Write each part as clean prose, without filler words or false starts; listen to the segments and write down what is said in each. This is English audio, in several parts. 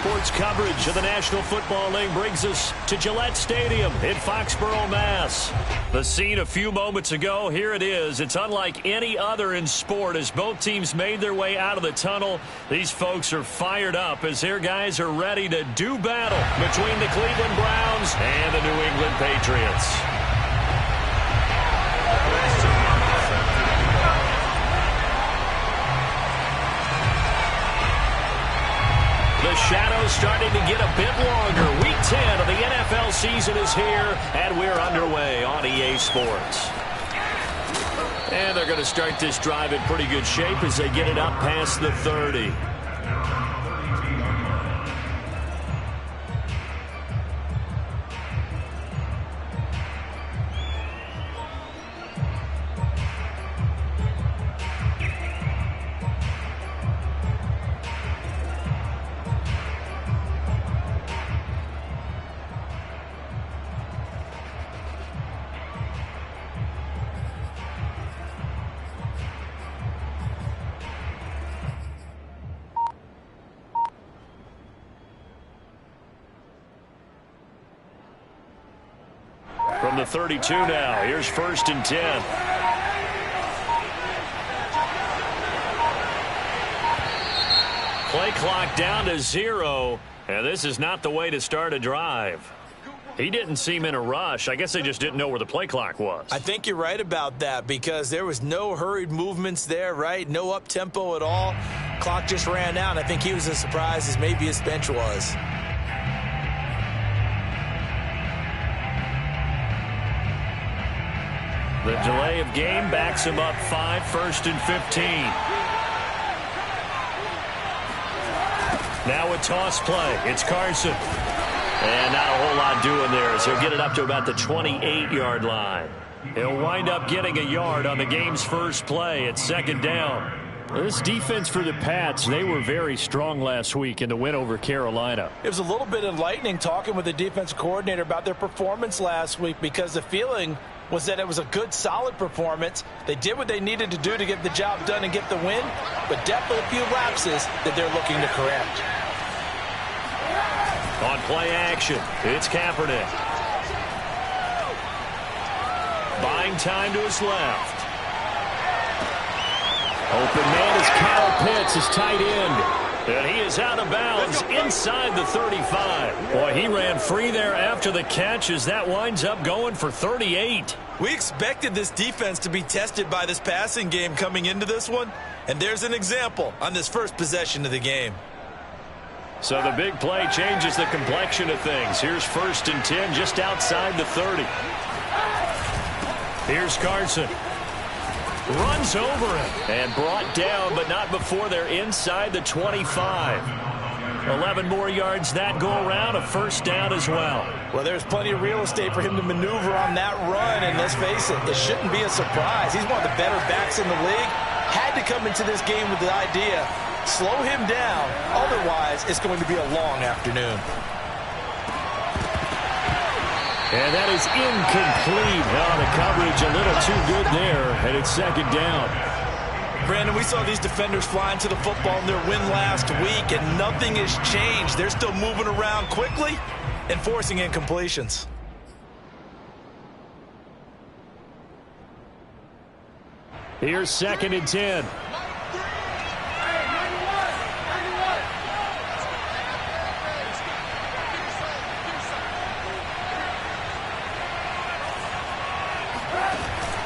Sports coverage of the National Football League brings us to Gillette Stadium in Foxborough, Mass. The scene a few moments ago, here it is. It's unlike any other in sport as both teams made their way out of the tunnel. These folks are fired up as their guys are ready to do battle between the Cleveland Browns and the New England Patriots. The shadow's starting to get a bit longer. Week 10 of the NFL season is here, and we're underway on EA Sports. And they're going to start this drive in pretty good shape as they get it up past the 30. From the 32 now, here's 1st and 10. Play clock down to 0, and this is not the way to start a drive. He didn't seem in a rush. I guess they just didn't know where the play clock was. I think you're right about that because there was no hurried movements there, right? No up-tempo at all. Clock just ran out, and I think he was as surprised as maybe his bench was. The delay of game backs him up 5, 1st and 15. Now a toss play. It's Carson. And not a whole lot doing there as he'll get it up to about the 28-yard line. He'll wind up getting a yard on the game's first play at 2nd down. This defense for the Pats, they were very strong last week in the win over Carolina. It was a little bit enlightening talking with the defense coordinator about their performance last week because the feeling was that it was a good, solid performance. They did what they needed to do to get the job done and get the win, but definitely a few lapses that they're looking to correct. On play action, it's Kaepernick. Buying time to his left. Open man is Kyle Pitts, his tight end. And he is out of bounds inside the 35. Boy, he ran free there after the catch as that winds up going for 38. We expected this defense to be tested by this passing game coming into this one, and there's an example on this first possession of the game. So the big play changes the complexion of things. Here's 1st and 10 just outside the 30. Here's Carson. Runs over it and brought down, but not before they're inside the 25. 11 more yards that go around, a 1st down as well. Well, there's plenty of real estate for him to maneuver on that run, and let's face it, it shouldn't be a surprise. He's one of the better backs in the league. Had to come into this game with the idea, slow him down, otherwise it's going to be a long afternoon. And that is incomplete. Well, the coverage a little too good there, and it's 2nd down. Brandon, we saw these defenders flying to the football in their win last week, and nothing has changed. They're still moving around quickly and forcing incompletions. Here's 2nd and 10.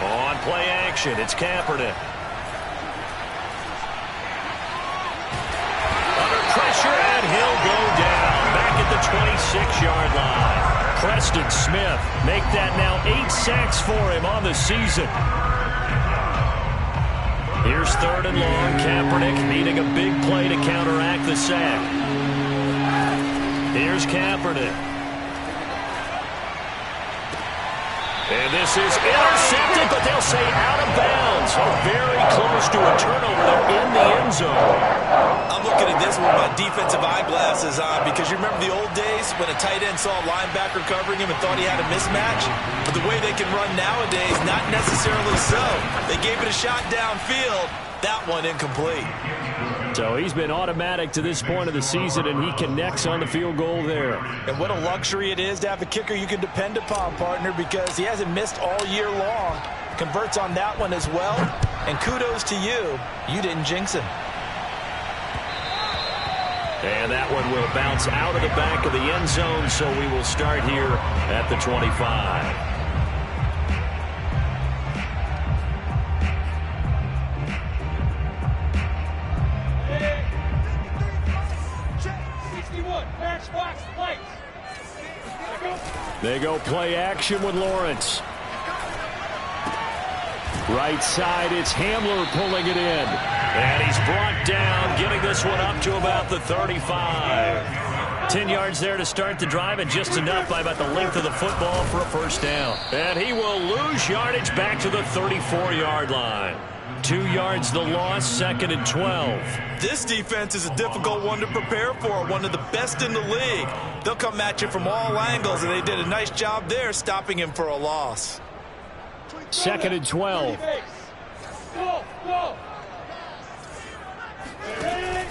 On play action, it's Kaepernick. Under pressure, and he'll go down back at the 26-yard line. Preston Smith make that now 8 sacks for him on the season. Here's 3rd and long. Kaepernick needing a big play to counteract the sack. Here's Kaepernick. And this is intercepted, but they'll say out of bounds. Oh, very close to a turnover there in the end zone. I'm looking at this with my defensive eyeglasses on because you remember the old days when a tight end saw a linebacker covering him and thought he had a mismatch? But the way they can run nowadays, not necessarily so. They gave it a shot downfield. That one incomplete. So he's been automatic to this point of the season, and he connects on the field goal there. And what a luxury it is to have a kicker you can depend upon, partner, because he hasn't missed all year long. Converts on that one as well. And kudos to you. You didn't jinx him. And that one will bounce out of the back of the end zone, so we will start here at the 25. They go play action with Lawrence. Right side, it's Hamler pulling it in. And he's brought down, getting this one up to about the 35. 10 yards there to start the drive, and just enough by about the length of the football for a first down. And he will lose yardage back to the 34-yard line. 2 yards the loss, 2nd and 12. This defense is a difficult one to prepare for, one of the best in the league. They'll come at you from all angles, and they did a nice job there stopping him for a loss. 2nd and 12.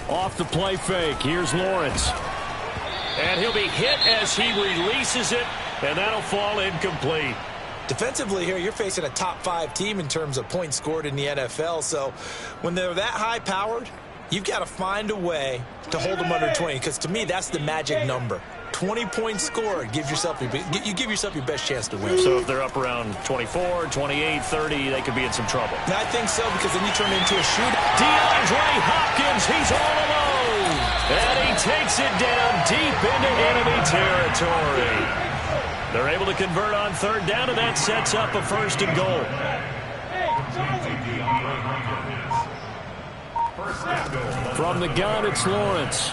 Off the play fake, here's Lawrence. And he'll be hit as he releases it, and that'll fall incomplete. Defensively here, you're facing a top-5 team in terms of points scored in the NFL. So when they're that high-powered, you've got to find a way to hold them under 20, because to me, that's the magic number. 20 points scored, you give yourself your best chance to win. So if they're up around 24, 28, 30, they could be in some trouble. And I think so, because then you turn it into a shootout. DeAndre Hopkins, he's all alone. And he takes it down deep into enemy territory. They're able to convert on 3rd down, and that sets up a 1st and goal. From the gun, it's Lawrence.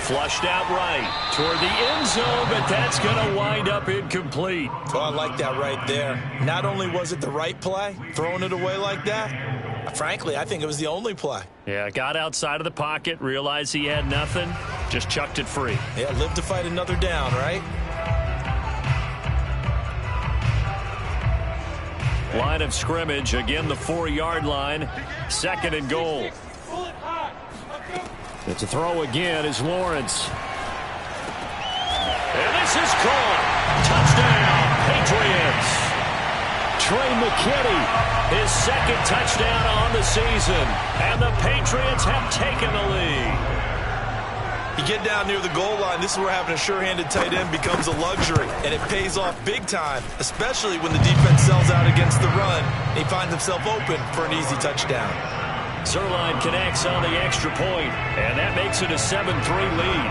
Flushed out right toward the end zone, but that's going to wind up incomplete. Oh, I like that right there. Not only was it the right play, throwing it away like that, frankly, I think it was the only play. Yeah, got outside of the pocket, realized he had nothing, just chucked it free. Yeah, live to fight another down, right? Line of scrimmage, again the 4-yard line, 2nd and goal. It's a throw again is Lawrence. And this is caught. Touchdown, Patriots. Trey McKinney. His 2nd touchdown on the season. And the Patriots have taken the lead. You get down near the goal line, this is where having a sure-handed tight end becomes a luxury. And it pays off big time, especially when the defense sells out against the run. And he finds himself open for an easy touchdown. Zuerlein connects on the extra point, and that makes it a 7-3 lead.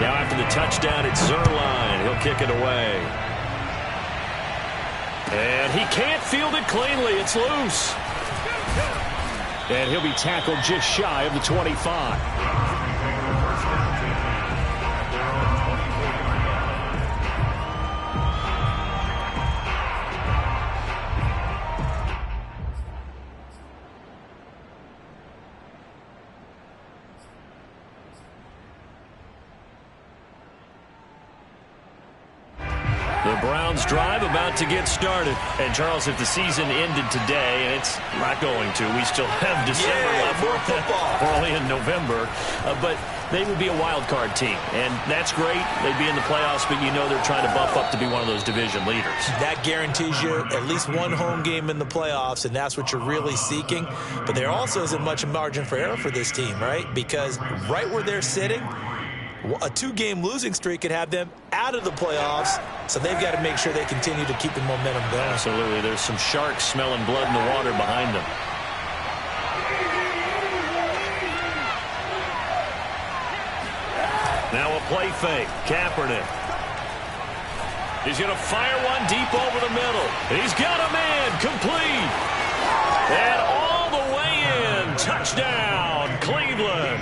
Now after the touchdown, it's Zuerlein. He'll kick it away. And he can't field it cleanly. It's loose. And he'll be tackled just shy of the 25. The Browns drive about to get started. And, Charles, if the season ended today, and it's not going to, we still have December left. More football. We're only in November. But they would be a wild card team. And that's great. They'd be in the playoffs, but you know they're trying to bump up to be one of those division leaders. That guarantees you at least one home game in the playoffs, and that's what you're really seeking. But there also isn't much margin for error for this team, right? Because right where they're sitting, a 2-game losing streak could have them out of the playoffs, so they've got to make sure they continue to keep the momentum going. Absolutely. There's some sharks smelling blood in the water behind them. Now a play fake. Kaepernick. He's going to fire one deep over the middle. He's got a man. Complete. And all the way in. Touchdown, Cleveland.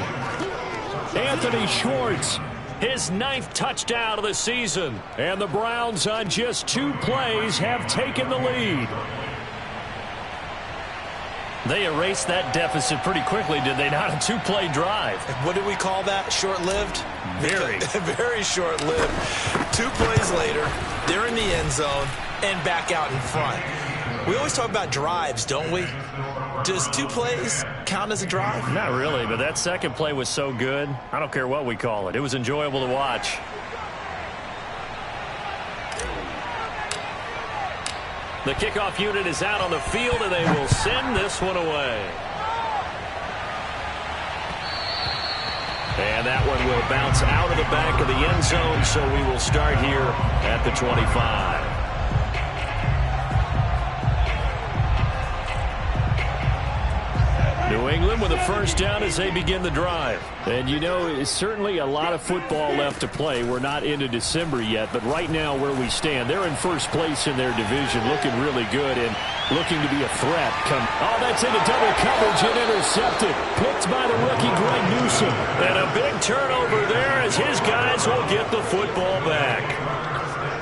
Anthony Schwartz, his 9th touchdown of the season. And the Browns on just 2 plays have taken the lead. They erased that deficit pretty quickly, did they not? A 2-play drive. What do we call that? Short-lived? Very. Very short-lived. 2 plays later, they're in the end zone and back out in front. We always talk about drives, don't we? Does 2 plays count as a drive? Not really, but that second play was so good. I don't care what we call it. It was enjoyable to watch. The kickoff unit is out on the field, and they will send this one away. And that one will bounce out of the back of the end zone, so we will start here at the 25. New England with a first down as they begin the drive. And, you know, it's certainly a lot of football left to play. We're not into December yet, but right now where we stand, they're in first place in their division, looking really good and looking to be a threat. Oh, that's into double coverage and intercepted. Picked by the rookie, Greg Newsome. And a big turnover there as his guys will get the football back.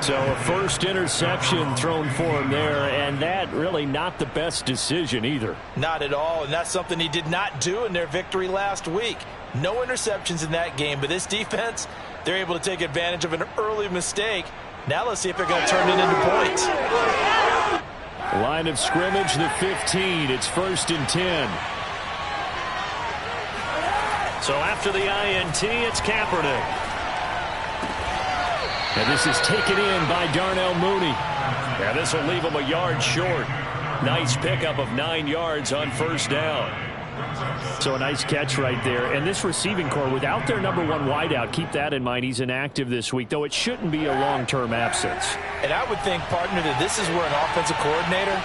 So a first interception thrown for him there, and that really not the best decision either. Not at all, and that's something he did not do in their victory last week. No interceptions in that game, but this defense, they're able to take advantage of an early mistake. Now let's see if they're going to turn it into points. Line of scrimmage, the 15. It's 1st and 10. So after the INT, it's Kaepernick. And this is taken in by Darnell Mooney. Yeah, this will leave him a yard short. Nice pickup of 9 yards on first down. So a nice catch right there. And this receiving core, without their number 1 wideout, keep that in mind. He's inactive this week, though it shouldn't be a long-term absence. And I would think, partner, that this is where an offensive coordinator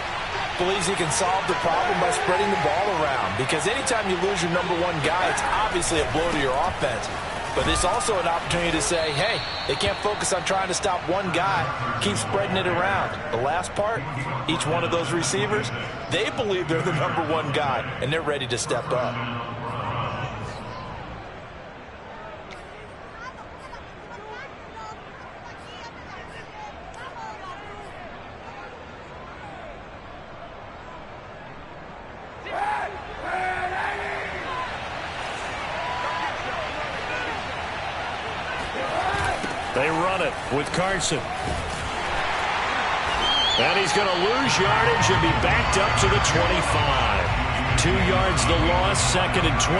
believes he can solve the problem by spreading the ball around. Because anytime you lose your number 1 guy, it's obviously a blow to your offense. But it's also an opportunity to say, hey, they can't focus on trying to stop one guy. Keep spreading it around. The last part, each one of those receivers, they believe they're the number 1 guy, and they're ready to step up. They run it with Carson. And he's going to lose yardage and be backed up to the 25. 2 yards the loss, 2nd and 12.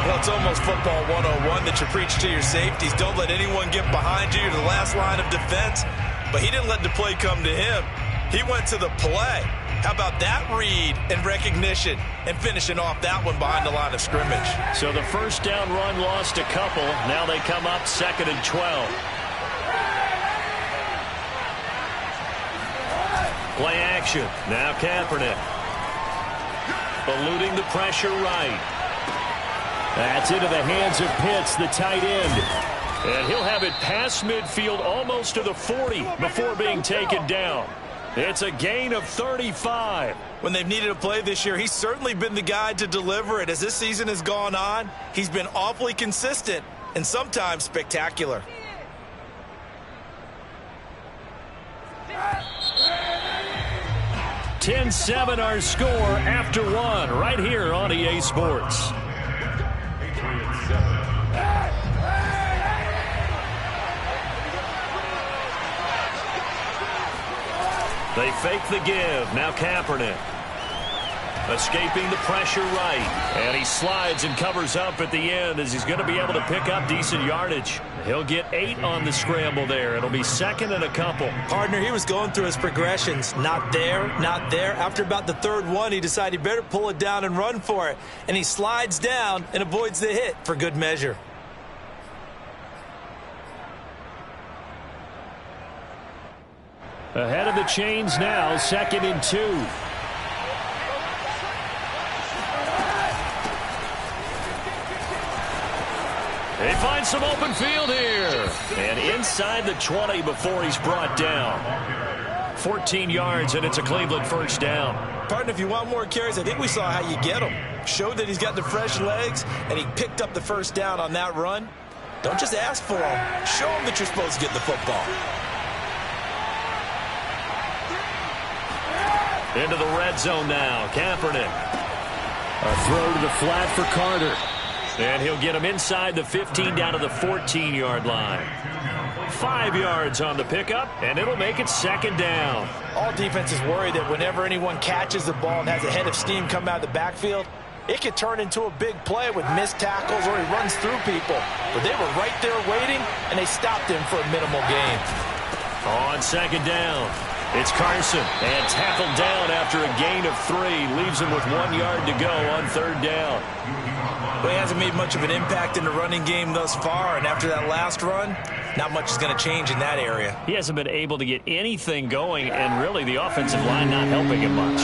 Well, it's almost football 101 that you preach to your safeties. Don't let anyone get behind you. You're the last line of defense. But he didn't let the play come to him. He went to the play. How about that read and recognition and finishing off that one behind the line of scrimmage? So the first down run lost a couple. Now they come up 2nd and 12. Play action. Now Kaepernick. Eluding the pressure right. That's into the hands of Pitts, the tight end. And he'll have it past midfield almost to the 40 before being taken down. It's a gain of 35. When they've needed a play this year, he's certainly been the guy to deliver it. As this season has gone on, he's been awfully consistent and sometimes spectacular. $10-7 our score after 1 right here on EA Sports. They fake the give. Now Kaepernick. Escaping the pressure right. And he slides and covers up at the end as he's going to be able to pick up decent yardage. He'll get 8 on the scramble there. It'll be 2nd and a couple. Partner, he was going through his progressions. Not there, not there. After about the 3rd one, he decided he better pull it down and run for it. And he slides down and avoids the hit for good measure. Ahead of the chains now, 2nd and 2. They find some open field here. And inside the 20 before he's brought down. 14 yards, and it's a Cleveland first down. Partner, if you want more carries, I think we saw how you get them. Showed that he's got the fresh legs, and he picked up the first down on that run. Don't just ask for them. Show them that you're supposed to get the football. Into the red zone now. Kaepernick. A throw to the flat for Carter. And he'll get him inside the 15 down to the 14-yard line. 5 yards on the pickup, and it'll make it 2nd down. All defenses worry that whenever anyone catches the ball and has a head of steam come out of the backfield, it could turn into a big play with missed tackles or he runs through people. But they were right there waiting, and they stopped him for a minimal gain. On 2nd down, it's Carson, and tackled down after a gain of 3. Leaves him with 1 yard to go on 3rd down. Well, he hasn't made much of an impact in the running game thus far, and after that last run, not much is going to change in that area. He hasn't been able to get anything going, and really the offensive line not helping him much.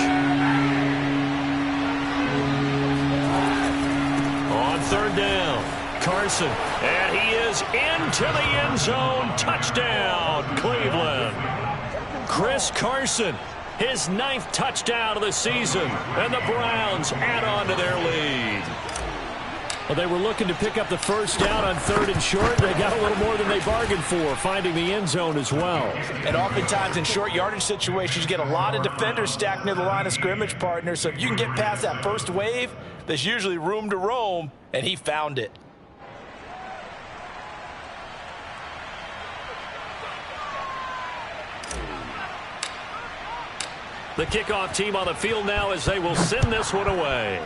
On 3rd down, Carson, and he is into the end zone. Touchdown, Cleveland. Chris Carson, his 9th touchdown of the season, and the Browns add on to their lead. Well, they were looking to pick up the 1st down on 3rd and short. They got a little more than they bargained for, finding the end zone as well. And oftentimes in short yardage situations, you get a lot of defenders stacked near the line of scrimmage, partner. So if you can get past that first wave, there's usually room to roam, and he found it. The kickoff team on the field now as they will send this one away.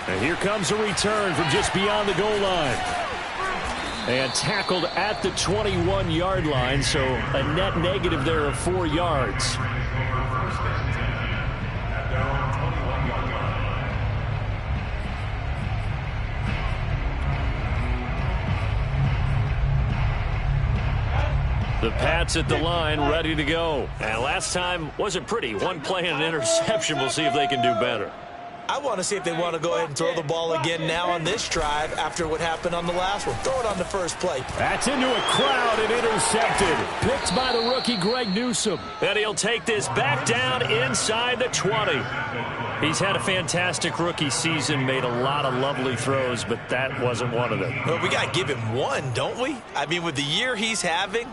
And here comes a return from just beyond the goal line. And tackled at the 21-yard line, so a net negative there of 4 yards. The Pats at the line, ready to go. And last time wasn't pretty. One play and an interception. We'll see if they can do better. I want to see if they want to go ahead and throw the ball again now on this drive after what happened on the last one. Throw it on the first play. That's into a crowd and intercepted. Picked by the rookie Greg Newsome. And he'll take this back down inside the 20. He's had a fantastic rookie season, made a lot of lovely throws, but that wasn't one of them. Well, we got to give him one, don't we? I mean, with the year he's having,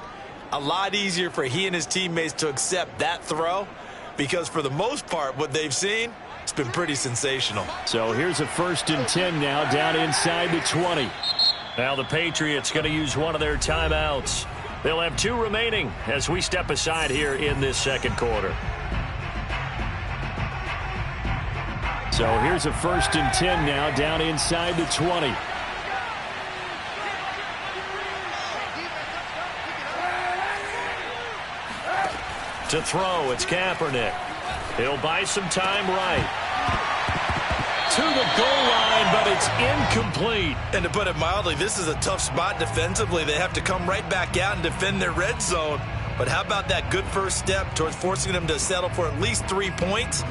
a lot easier for he and his teammates to accept that throw because for the most part, what they've seen, it's been pretty sensational. So here's a 1st and 10 now down inside the 20. Now the Patriots going to use one of their timeouts. They'll have 2 remaining as we step aside here in this 2nd quarter. So here's a 1st and 10 now down inside the 20. To throw, it's Kaepernick. He'll buy some time right. To the goal line, but it's incomplete. And to put it mildly, this is a tough spot defensively. They have to come right back out and defend their red zone. But how about that good first step towards forcing them to settle for at least 3 points?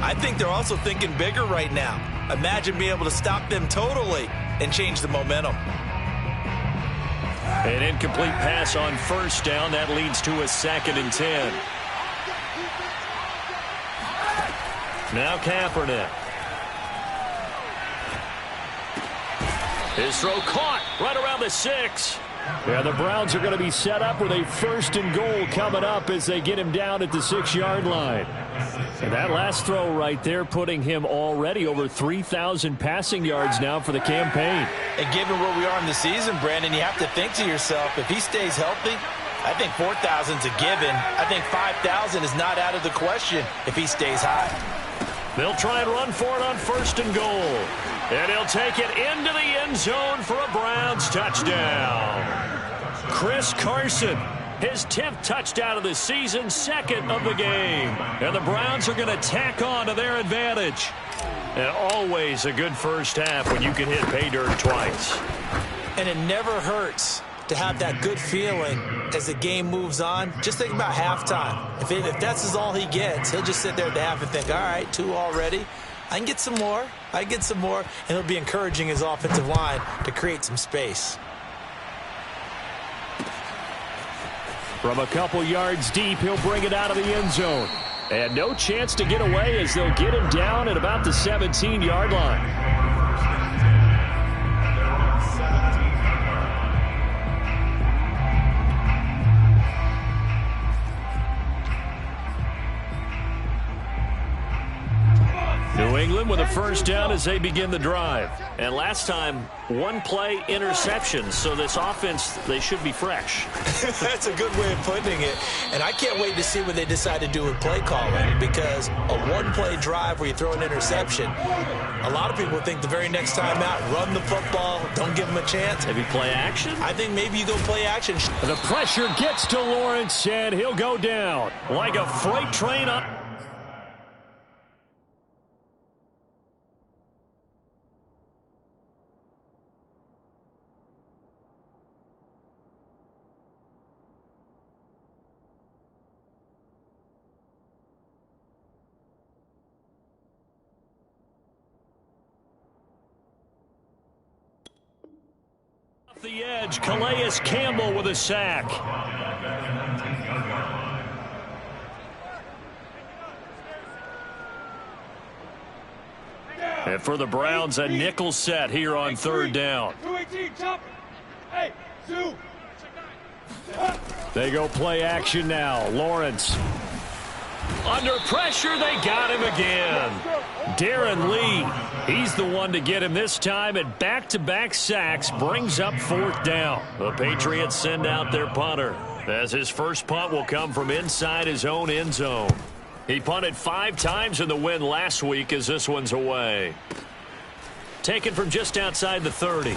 I think they're also thinking bigger right now. Imagine being able to stop them totally and change the momentum. An incomplete pass on 1st down. That leads to a 2nd and 10. Now Kaepernick. His throw caught right around the 6. Yeah, the Browns are going to be set up with a 1st and goal coming up as they get him down at the 6-yard line. And that last throw right there putting him already over 3,000 passing yards now for the campaign. And given where we are in the season, Brandon, you have to think to yourself, if he stays healthy, I think 4,000 is a given. I think 5,000 is not out of the question if he stays high. They'll try and run for it on 1st and goal. And he'll take it into the end zone for a Browns touchdown. Chris Carson, his 10th touchdown of the season, 2nd of the game. And the Browns are going to tack on to their advantage. And always a good first half when you can hit pay dirt twice. And it never hurts to have that good feeling as the game moves on. Just think about halftime. If that's all he gets, he'll just sit there at the half and think, all right, 2 already. I can get some more. I can get some more. And he'll be encouraging his offensive line to create some space. From a couple yards deep, he'll bring it out of the end zone. And no chance to get away as they'll get him down at about the 17-yard line. New England with a first down as they begin the drive. And last time, one play interception. So this offense, they should be fresh. That's a good way of putting it. And I can't wait to see what they decide to do with play calling, because a one-play drive where you throw an interception, a lot of people think the very next time out, run the football, don't give them a chance. Maybe play action? I think maybe you go play action. The pressure gets to Lawrence, and he'll go down like a freight train up. The edge, Calais Campbell with a sack. And for the Browns, a nickel set here on third down. They go play action now. Lawrence. Under pressure, they got him again. Darren Lee, he's the one to get him this time, and back-to-back sacks brings up fourth down. The Patriots send out their punter, as his first punt will come from inside his own end zone. He punted 5 times in the win last week, as this one's away. Taken from just outside the 30.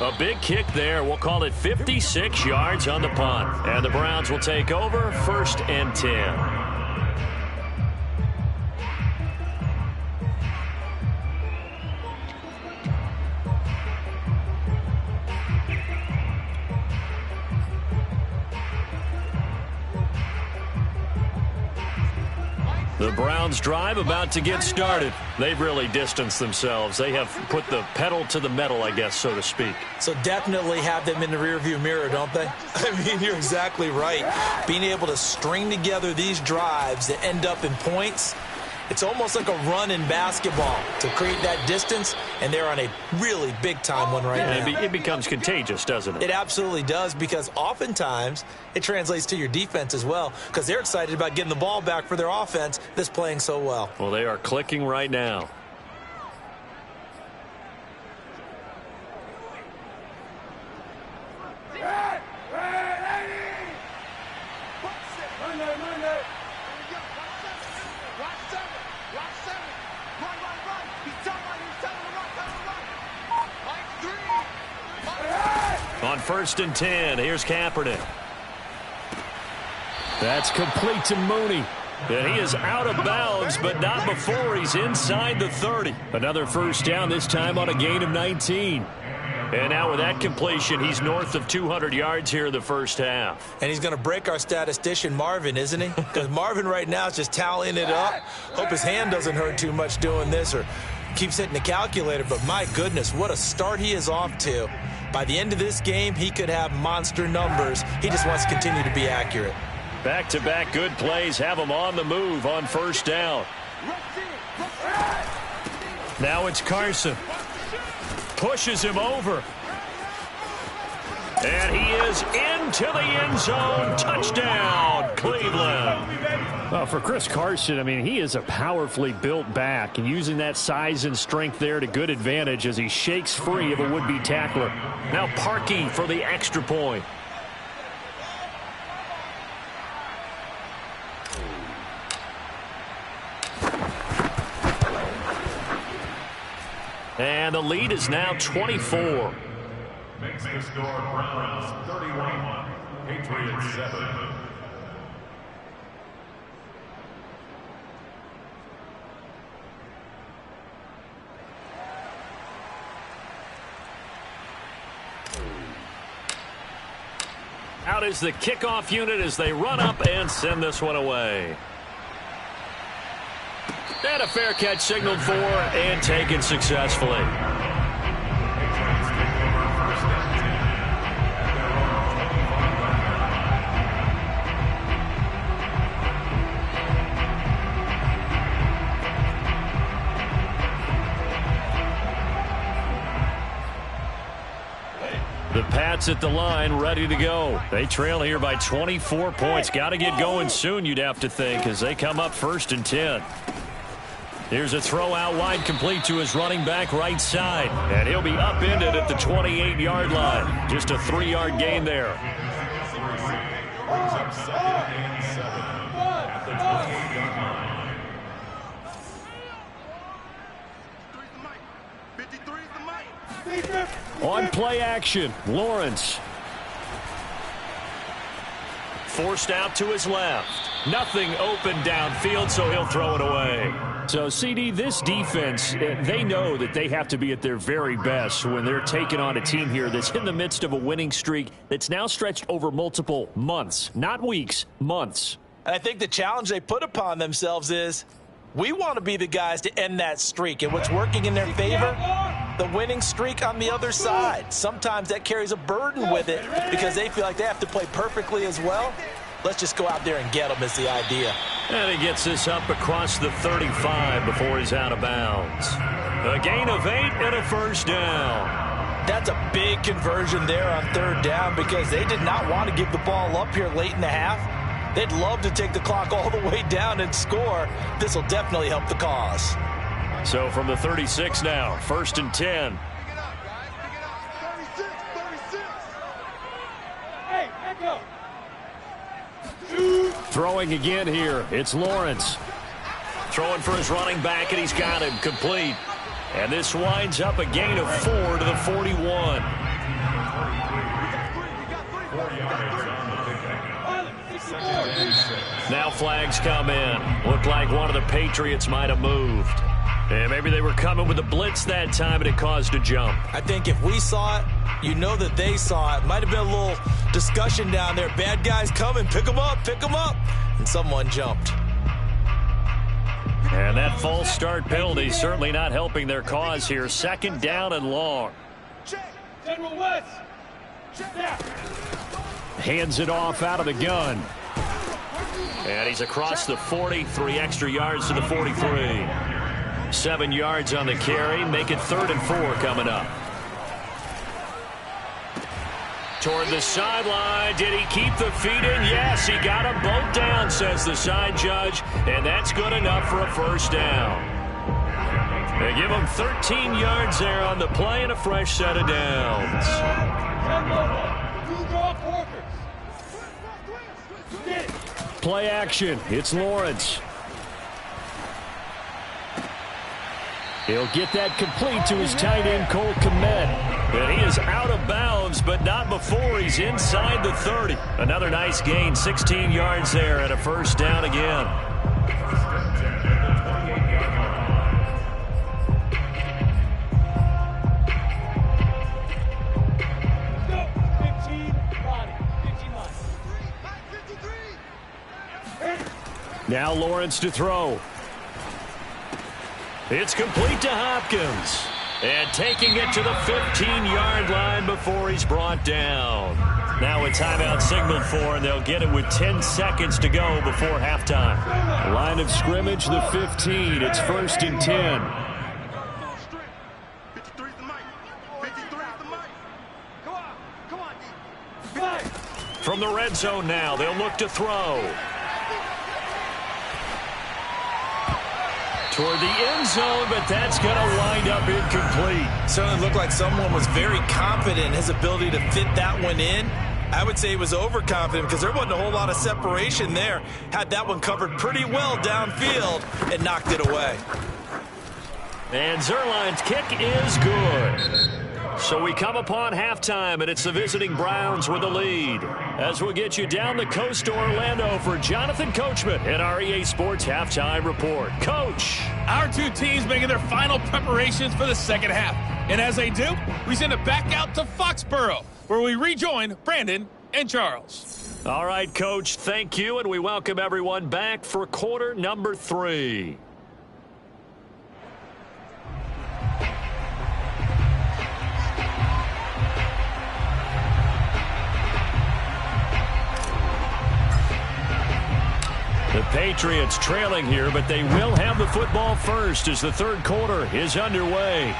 A big kick there. We'll call it 56 yards on the punt. And the Browns will take over, 1st and 10. The Browns drive about to get started. They've really distanced themselves. They have put the pedal to the metal, I guess, so to speak. So definitely have them in the rearview mirror, don't they? I mean, you're exactly right. Being able to string together these drives that end up in points, it's almost like a run in basketball to create that distance, and they're on a really big-time one right now. It becomes contagious, doesn't it? It absolutely does, because oftentimes it translates to your defense as well, because they're excited about getting the ball back for their offense that's playing so well. Well, they are clicking right now. On 1st and 10, here's Kaepernick. That's complete to Mooney. And he is out of bounds, but not before he's inside the 30. Another first down, this time on a gain of 19. And now with that completion, he's north of 200 yards here in the first half. And he's going to break our statistician, Marvin, isn't he? Because Marvin right now is just tallying it up. Hope his hand doesn't hurt too much doing this or keeps hitting the calculator. But my goodness, what a start he is off to. By the end of this game, he could have monster numbers. He just wants to continue to be accurate. Back-to-back good plays have him on the move on first down. Now it's Carson. Pushes him over. And he is into the end zone. Touchdown, Cleveland. Well, for Chris Carson, I mean, he is a powerfully built back, and using that size and strength there to good advantage as he shakes free of a would-be tackler. Now Parkey for the extra point. And the lead is now 24. Makes the score Browns 31, Patriots 7. Out is the kickoff unit as they run up and send this one away. And a fair catch signaled for and taken successfully. The Pats at the line, ready to go. They trail here by 24 points. Got to get going soon, you'd have to think, as they come up 1st and 10. Here's a throw out wide, complete to his running back right side. And he'll be upended at the 28-yard line. Just a 3-yard gain there. On play action, Lawrence. Forced out to his left. Nothing open downfield, so he'll throw it away. So, CD, this defense, they know that they have to be at their very best when they're taking on a team here that's in the midst of a winning streak that's now stretched over multiple months, not weeks, months. And I think the challenge they put upon themselves is we want to be the guys to end that streak. And what's working in their favor? The winning streak on the other side. Sometimes that carries a burden with it because they feel like they have to play perfectly as well. Let's just go out there and get them is the idea. And he gets this up across the 35 before he's out of bounds. A gain of 8 and a first down. That's a big conversion there on 3rd down because they did not want to give the ball up here late in the half. They'd love to take the clock all the way down and score. This will definitely help the cause. So from the 36 now, 1st and 10. Hey, echo. Throwing again here, it's Lawrence. Throwing for his running back, and he's got him complete. And this winds up a gain of 4 to the 41. Now flags come in. Looked like one of the Patriots might have moved. And maybe they were coming with a blitz that time, and it caused a jump. I think if we saw it, you know that they saw it. Might have been a little discussion down there. Bad guys coming. Pick them up. Pick them up. And someone jumped. And that false start penalty certainly not helping their cause here. 2nd down and long. General West. Hands it off out of the gun. And he's across the 40, 3 extra yards to the 43. 7 yards on the carry. Make it 3rd and 4 coming up. Toward the sideline. Did he keep the feet in? Yes, he got them both down, says the side judge. And that's good enough for a first down. They give him 13 yards there on the play and a fresh set of downs. Play action. It's Lawrence. He'll get that complete to his tight end, Cole Kmet. And he is out of bounds, but not before he's inside the 30. Another nice gain, 16 yards there, and a first down again. Now Lawrence to throw. It's complete to Hopkins. And taking it to the 15-yard line before he's brought down. Now a timeout signaled for, and they'll get it with 10 seconds to go before halftime. Line of scrimmage, the 15. It's 1st and 10. From the red zone now, they'll look to throw. Toward the end zone, but that's going to wind up incomplete. Certainly looked like someone was very confident in his ability to fit that one in. I would say he was overconfident because there wasn't a whole lot of separation there. Had that one covered pretty well downfield and knocked it away. And Zerline's kick is good. So we come upon halftime, and it's the visiting Browns with the lead. As we'll get you down the coast to Orlando for Jonathan Coachman at our EA Sports Halftime Report. Coach. Our two teams making their final preparations for the second half. And as they do, we send it back out to Foxborough, where we rejoin Brandon and Charles. All right, Coach, thank you, and we welcome everyone back for quarter number 3. The Patriots trailing here, but they will have the football first as the third quarter is underway.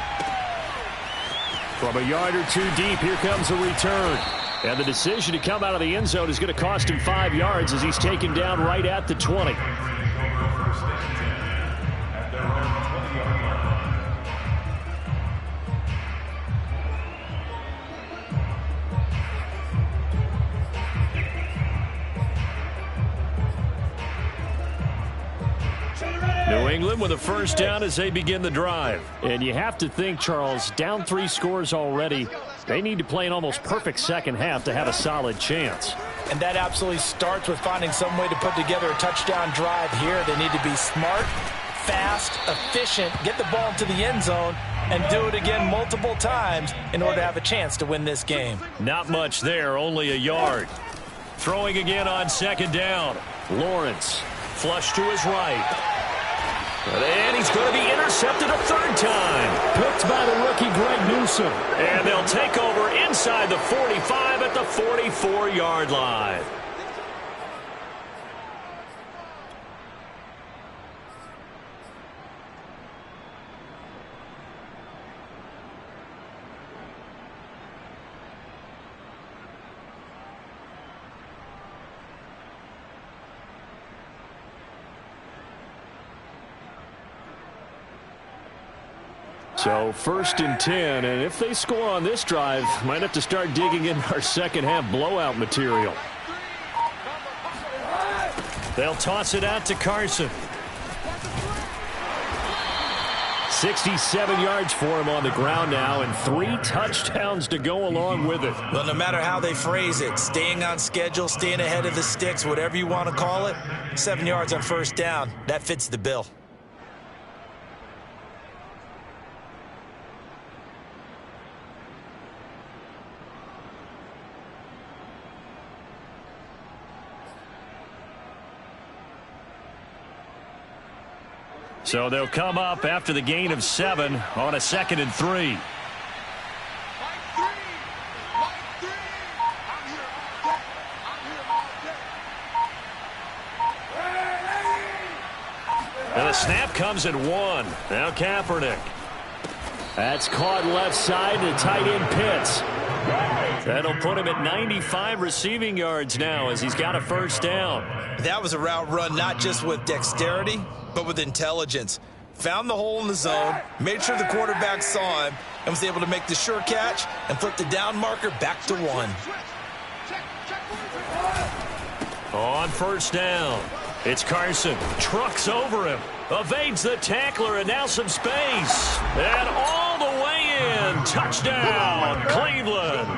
From a yard or two deep, here comes a return. And the decision to come out of the end zone is going to cost him 5 yards as he's taken down right at the 20. New England with a first down as they begin the drive. And you have to think, Charles, down 3 scores already. They need to play an almost perfect second half to have a solid chance. And that absolutely starts with finding some way to put together a touchdown drive here. They need to be smart, fast, efficient, get the ball to the end zone, and do it again multiple times in order to have a chance to win this game. Not much there, only a yard. Throwing again on second down. Lawrence, flush to his right. And he's going to be intercepted a third time. Picked by the rookie Greg Newsome. And they'll take over inside the 45 at the 44-yard line. So 1st and 10, and if they score on this drive, might have to start digging in our second half blowout material. They'll toss it out to Carson. 67 yards for him on the ground now, and 3 touchdowns to go along with it. Well, no matter how they phrase it, staying on schedule, staying ahead of the sticks, whatever you want to call it, 7 yards on first down, that fits the bill. So they'll come up after the gain of 7 on a 2nd and 3. And the snap comes at 1. Now Kaepernick. That's caught left side to tight end Pitts. That'll put him at 95 receiving yards now as he's got a first down. That was a route run not just with dexterity, but with intelligence. Found the hole in the zone, made sure the quarterback saw him, and was able to make the sure catch and flip the down marker back to 1. On first down, it's Carson. Trucks over him. Evades the tackler, and now some space. And all the way in. Touchdown, Cleveland.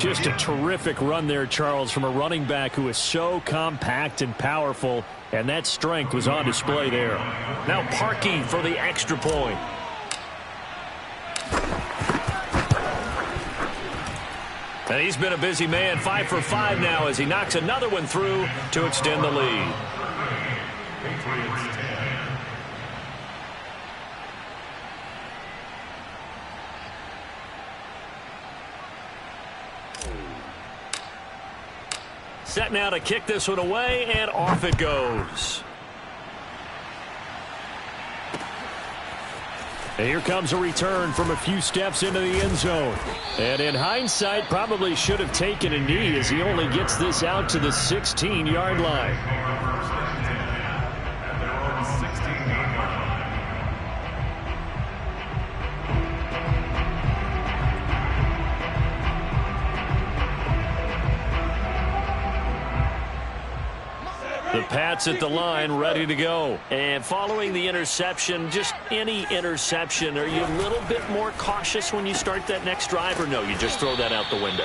Just a terrific run there, Charles, from a running back who is so compact and powerful, and that strength was on display there. Now Parkey for the extra point. And he's been a busy man, 5 for 5 now as he knocks another one through to extend the lead. Set now to kick this one away, and off it goes. And here comes a return from a few steps into the end zone. And in hindsight, probably should have taken a knee as he only gets this out to the 16-yard line. The Pats at the line, ready to go. And following the interception, just any interception, are you a little bit more cautious when you start that next drive, or no, you just throw that out the window?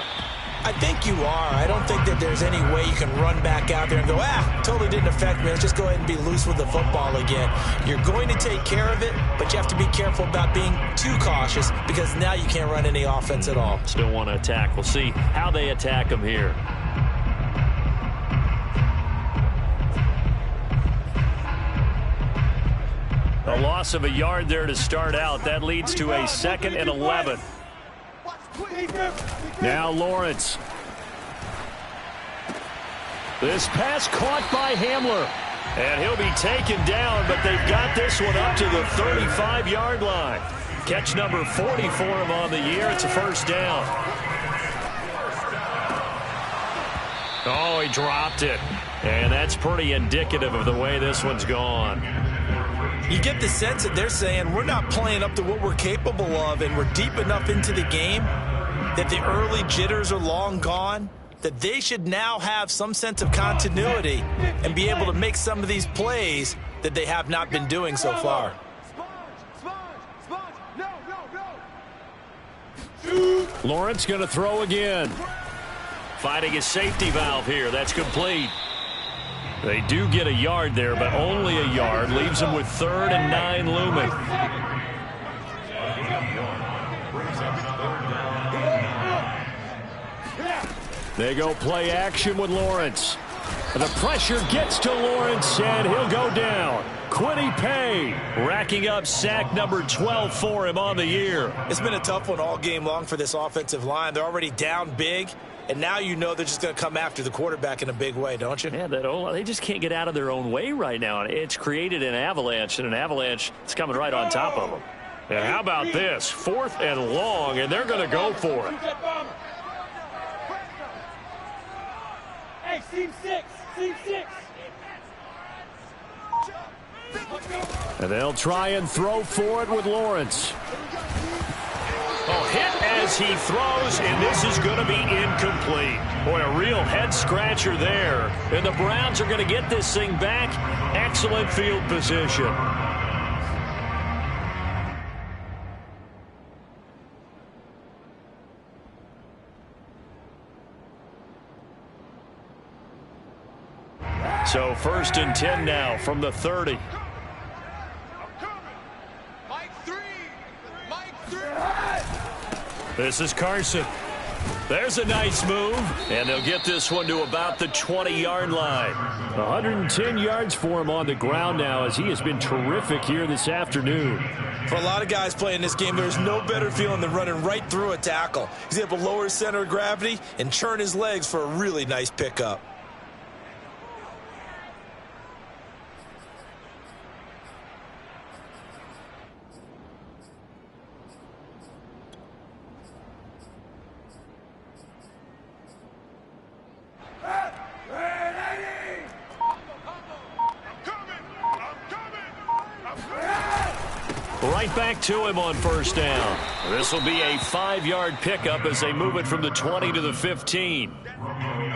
I think you are. I don't think that there's any way you can run back out there and go, totally didn't affect me. Let's just go ahead and be loose with the football again. You're going to take care of it, but you have to be careful about being too cautious because now you can't run any offense at all. Still want to attack. We'll see how they attack them here. A loss of a yard there to start out. That leads to a 2nd and 11. Now Lawrence. This pass caught by Hamler. And he'll be taken down, but they've got this one up to the 35-yard line. Catch number 40 for him on the year. It's a first down. Oh, he dropped it. And that's pretty indicative of the way this one's gone. You get the sense that they're saying we're not playing up to what we're capable of, and we're deep enough into the game that the early jitters are long gone, that they should now have some sense of continuity and be able to make some of these plays that they have not been doing so far. Lawrence going to throw again. Finding his safety valve here. That's complete. They do get a yard there, but only a yard. Leaves them with 3rd and 9 looming. They go play action with Lawrence. The pressure gets to Lawrence, and he'll go down. Quiddy Pay racking up sack number 12 for him on the year. It's been a tough one all game long for this offensive line. They're already down big, and now you know they're just going to come after the quarterback in a big way, don't you? Yeah, they just can't get out of their own way right now. It's created an avalanche, and an avalanche is coming right on top of them. And how about this? 4th and long, and they're going to go for it. Hey, seam 6. And they'll try and throw for it with Lawrence. Oh, hit as he throws, and this is going to be incomplete. Boy, a real head-scratcher there. And the Browns are going to get this thing back. Excellent field position. So 1st and 10 now from the 30. This is Carson. There's a nice move, and they'll get this one to about the 20-yard line. 110 yards for him on the ground now, as he has been terrific here this afternoon. For a lot of guys playing this game, there's no better feeling than running right through a tackle. He's able to lower his center of gravity and churn his legs for a really nice pickup. Right back to him on 1st down. This will be a 5-yard pickup as they move it from the 20 to the 15.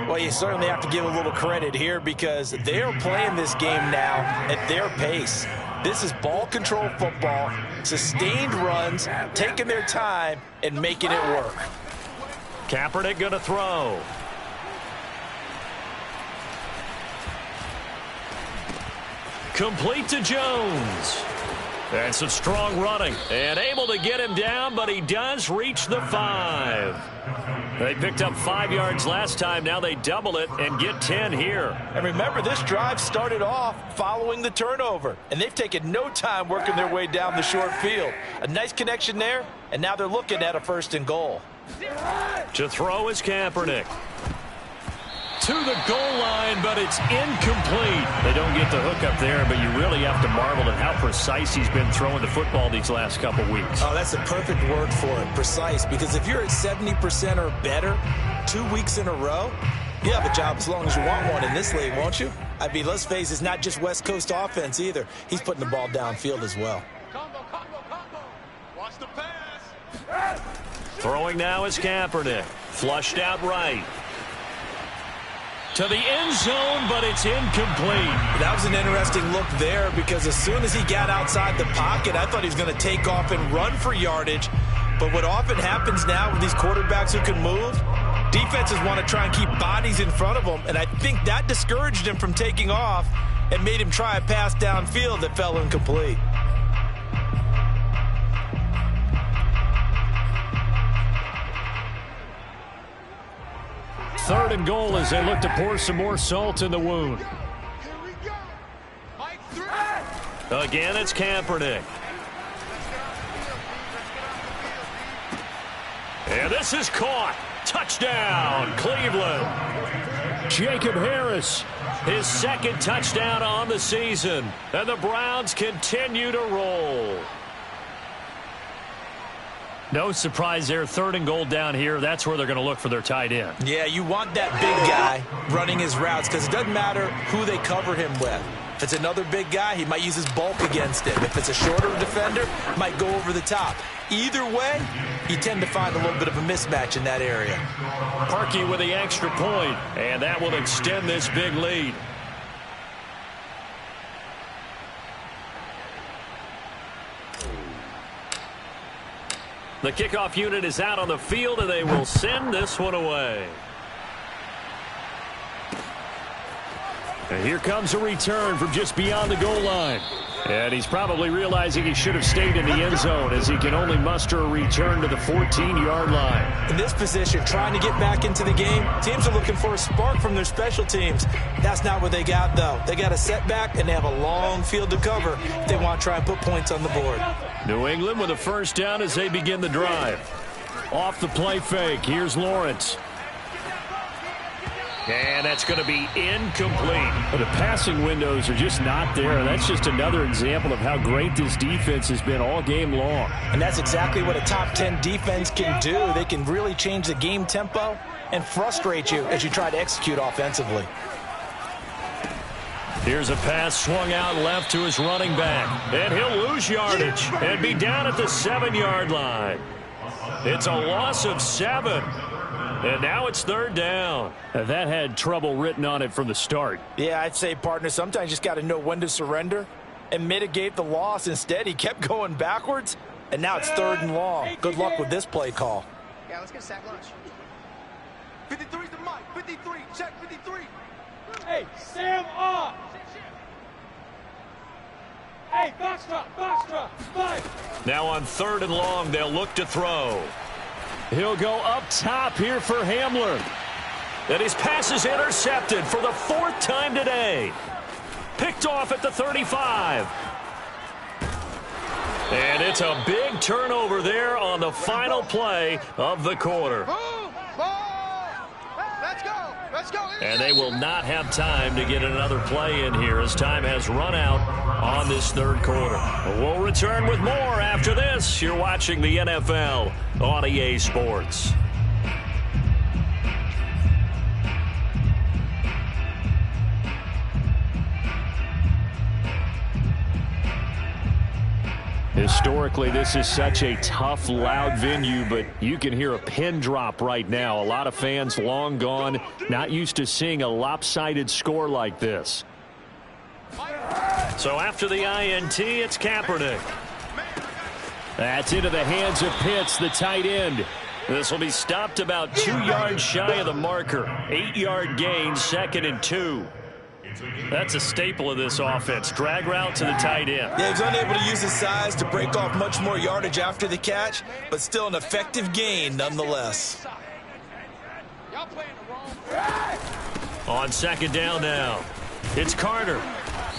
Well, you certainly have to give a little credit here because they are playing this game now at their pace. This is ball control football, sustained runs, taking their time and making it work. Kaepernick going to throw. Complete to Jones. And some strong running. And able to get him down, but he does reach the 5. They picked up 5 yards last time. Now they double it and get 10 here. And remember, this drive started off following the turnover. And they've taken no time working their way down the short field. A nice connection there, and now they're looking at a 1st and goal. To throw is Kaepernick. To the goal line, but it's incomplete. They don't get the hook up there, but you really have to marvel at how precise he's been throwing the football these last couple weeks. Oh, that's a perfect word for it, precise, because if you're at 70% or better 2 weeks in a row, you have a job as long as you want one in this league, won't you? I mean, let's face it, it's not just West Coast offense either. He's putting the ball downfield as well. Watch the pass. Throwing now is Kaepernick. Flushed out right. To the end zone, but it's incomplete. That was an interesting look there because as soon as he got outside the pocket, I thought he was going to take off and run for yardage. But what often happens now with these quarterbacks who can move, defenses want to try and keep bodies in front of them, and I think that discouraged him from taking off and made him try a pass downfield that fell incomplete. Third and goal as they look to pour some more salt in the wound. Again, it's Kaepernick. And this is caught. Touchdown, Cleveland. Jacob Harris. His 2nd touchdown on the season. And the Browns continue to roll. No surprise there. 3rd and goal down here. That's where they're going to look for their tight end. Yeah, you want that big guy running his routes because it doesn't matter who they cover him with. If it's another big guy, he might use his bulk against him. If it's a shorter defender, might go over the top. Either way, you tend to find a little bit of a mismatch in that area. Parkey with the extra point, and that will extend this big lead. The kickoff unit is out on the field, and they will send this one away. And here comes a return from just beyond the goal line. And he's probably realizing he should have stayed in the end zone as he can only muster a return to the 14-yard line. In this position, trying to get back into the game, teams are looking for a spark from their special teams. That's not what they got, though. They got a setback, and they have a long field to cover if they want to try and put points on the board. New England with a first down as they begin the drive. Off the play fake, here's Lawrence. And that's going to be incomplete. But the passing windows are just not there. That's just another example of how great this defense has been all game long. And that's exactly what a top 10 defense can do. They can really change the game tempo and frustrate you as you try to execute offensively. Here's a pass swung out left to his running back. And he'll lose yardage and be down at the 7-yard line. It's a loss of 7. And now it's 3rd down. That had trouble written on it from the start. Yeah, I'd say, partner, sometimes you just got to know when to surrender and mitigate the loss. Instead, he kept going backwards, and now it's 3rd and long. Good luck with this play call. Yeah, let's get a sack lunch. 53's the mic. 53. Check 53. Hey, Sam off. Hey, Foxtrot. 5. Now on 3rd and long, they'll look to throw. He'll go up top here for Hamler. And his pass is intercepted for the 4th time today. Picked off at the 35. And it's a big turnover there on the final play of the quarter. Let's go. And they will not have time to get another play in here as time has run out on this 3rd quarter. We'll return with more after this. You're watching the NFL on EA Sports. Historically, this is such a tough, loud venue, but you can hear a pin drop right now. A lot of fans long gone, not used to seeing a lopsided score like this. So after the INT, it's Kaepernick. That's into the hands of Pitts, the tight end. This will be stopped about 2 yards shy of the marker. 8-yard gain, 2nd and 2. That's a staple of this offense. Drag route to the tight end. Yeah, he's unable to use his size to break off much more yardage after the catch, but still an effective gain nonetheless. On 2nd down now, it's Carter.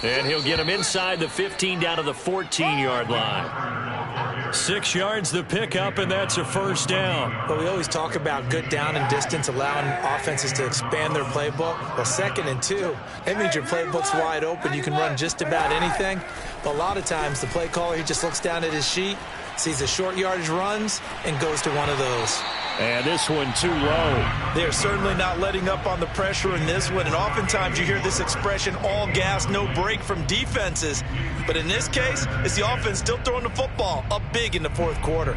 And he'll get him inside the 15 down to the 14-yard line. 6 yards the pickup, and that's a 1st down. But we always talk about good down and distance, allowing offenses to expand their playbook. Well, 2nd and 2, that means your playbook's wide open. You can run just about anything. But a lot of times, the play caller, he just looks down at his sheet, sees the short yardage runs, and goes to one of those. And this one too low. They're certainly not letting up on the pressure in this one. And oftentimes you hear this expression, all gas, no break from defenses. But in this case, it's the offense still throwing the football up big in the 4th quarter.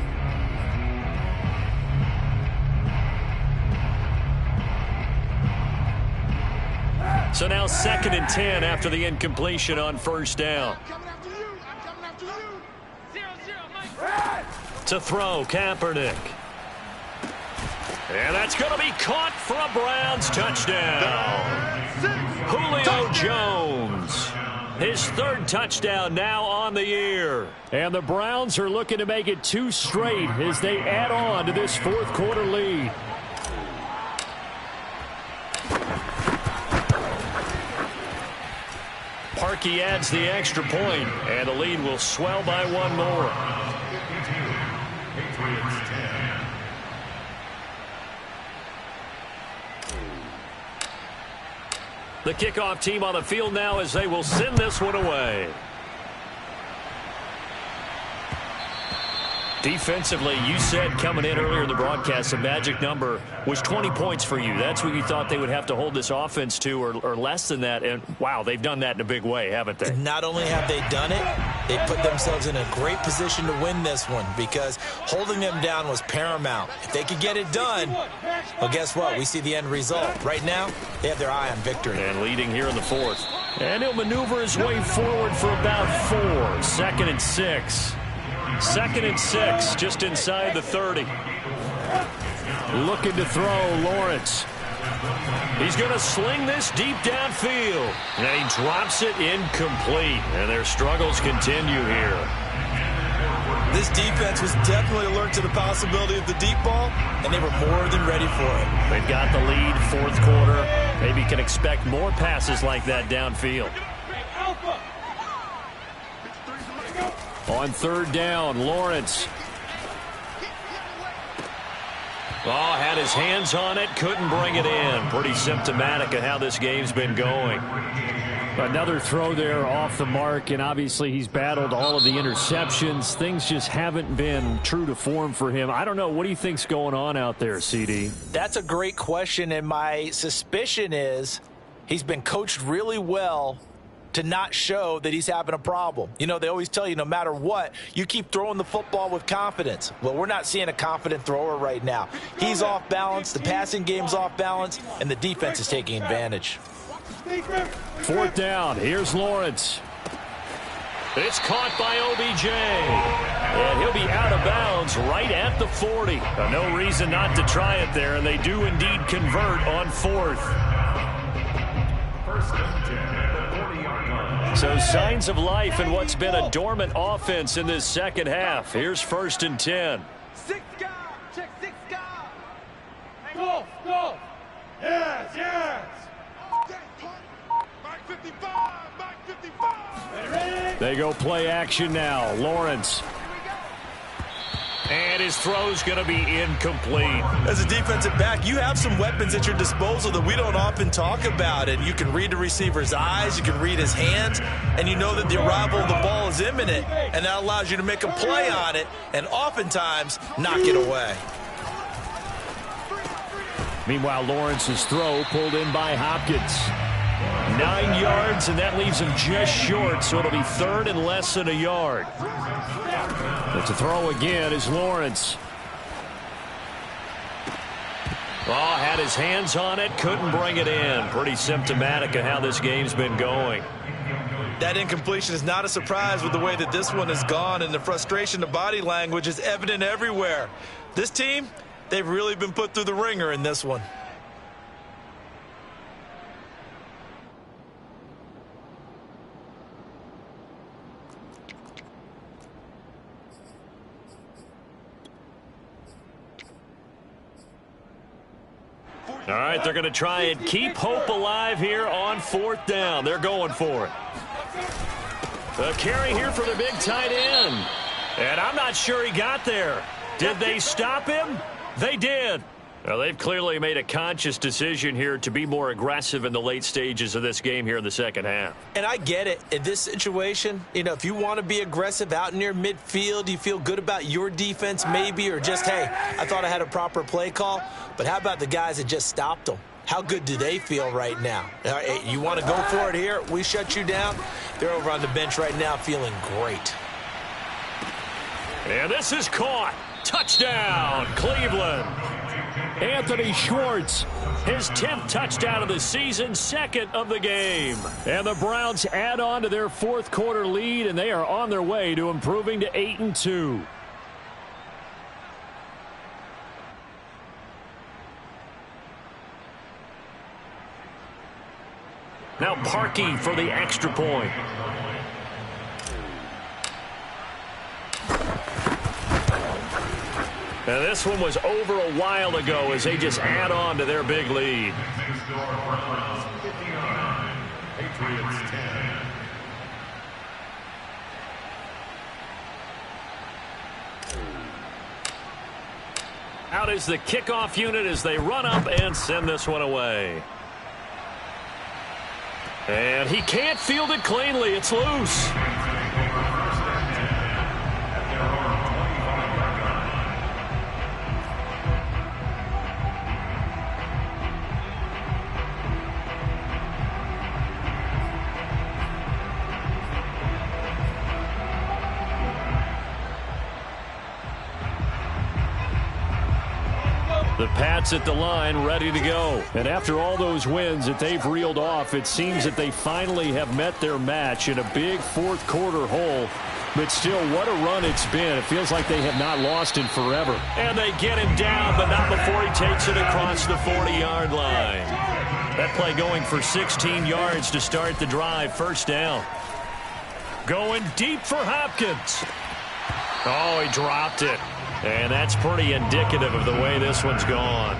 So now 2nd and 10 after the incompletion on 1st down. To throw, Kaepernick. And that's going to be caught for a Browns touchdown. Julio Jones. His 3rd touchdown now on the year. And the Browns are looking to make it 2 straight as they add on to this 4th quarter lead. Parkey adds the extra point, and the lead will swell by 1 more. The kickoff team on the field now as they will send this one away. Defensively, you said coming in earlier in the broadcast, the magic number was 20 points for you. That's what you thought they would have to hold this offense to, or less than that. And, wow, they've done that in a big way, haven't they? Not only have they done it, they put themselves in a great position to win this one because holding them down was paramount. If they could get it done, well, guess what? We see the end result. Right now, they have their eye on victory. And leading here in the fourth. And he'll maneuver his way forward for about 4. 2nd and 6. 2nd and 6, just inside the 30. Looking to throw, Lawrence. He's going to sling this deep downfield. And he drops it incomplete. And their struggles continue here. This defense was definitely alert to the possibility of the deep ball, and they were more than ready for it. They've got the lead, 4th quarter. Maybe can expect more passes like that downfield. On 3rd down, Lawrence. Oh, had his hands on it, couldn't bring it in. Pretty symptomatic of how this game's been going. Another throw there off the mark, and obviously he's battled all of the interceptions. Things just haven't been true to form for him. I don't know. What do you think's going on out there, CD? That's a great question, and my suspicion is he's been coached really well to not show that he's having a problem. You know, they always tell you no matter what, you keep throwing the football with confidence. Well, we're not seeing a confident thrower right now. He's off balance, the passing game's off balance, and the defense is taking advantage. 4th down, here's Lawrence. It's caught by OBJ. And he'll be out of bounds right at the 40. No reason not to try it there, and they do indeed convert on 4th. So signs of life in what's been a dormant offense in this second half. Here's 1st and 10. 6 guys. Check 6 guys. Go. Yes. Mike 55. Mike 55. They go play action now. Lawrence. And his throw's going to be incomplete. As a defensive back, you have some weapons at your disposal that we don't often talk about. And you can read the receiver's eyes, you can read his hands, and you know that the arrival of the ball is imminent. And that allows you to make a play on it and oftentimes knock it away. Meanwhile, Lawrence's throw pulled in by Hopkins. 9 yards, and that leaves him just short, so it'll be 3rd and less than a yard. But to throw again is Lawrence. Oh, had his hands on it, couldn't bring it in. Pretty symptomatic of how this game's been going. That incompletion is not a surprise with the way that this one has gone, and the frustration, the body language is evident everywhere. This team, they've really been put through the ringer in this one. All right, they're going to try and keep hope alive here on 4th down. They're going for it. The carry here for the big tight end. And I'm not sure he got there. Did they stop him? They did. Well, they've clearly made a conscious decision here to be more aggressive in the late stages of this game here in the second half. And I get it. In this situation, you know, if you want to be aggressive out near midfield, you feel good about your defense maybe, or just, hey, I thought I had a proper play call. But how about the guys that just stopped them? How good do they feel right now? You want to go for it here? We shut you down. They're over on the bench right now feeling great. And this is caught. Touchdown, Cleveland. Anthony Schwartz. His 10th touchdown of the season, 2nd of the game. And the Browns add on to their 4th quarter lead, and they are on their way to improving to 8-2. Now Parkey for the extra point. And this one was over a while ago as they just add on to their big lead. Patriots 10. Out is the kickoff unit as they run up and send this one away. And he can't field it cleanly. It's loose. The Pats at the line, ready to go. And after all those wins that they've reeled off, it seems that they finally have met their match in a big fourth quarter hole. But still, what a run it's been. It feels like they have not lost in forever. And they get him down, but not before he takes it across the 40-yard line. That play going for 16 yards to start the drive. First down. Going deep for Hopkins. Oh, he dropped it. And that's pretty indicative of the way this one's gone.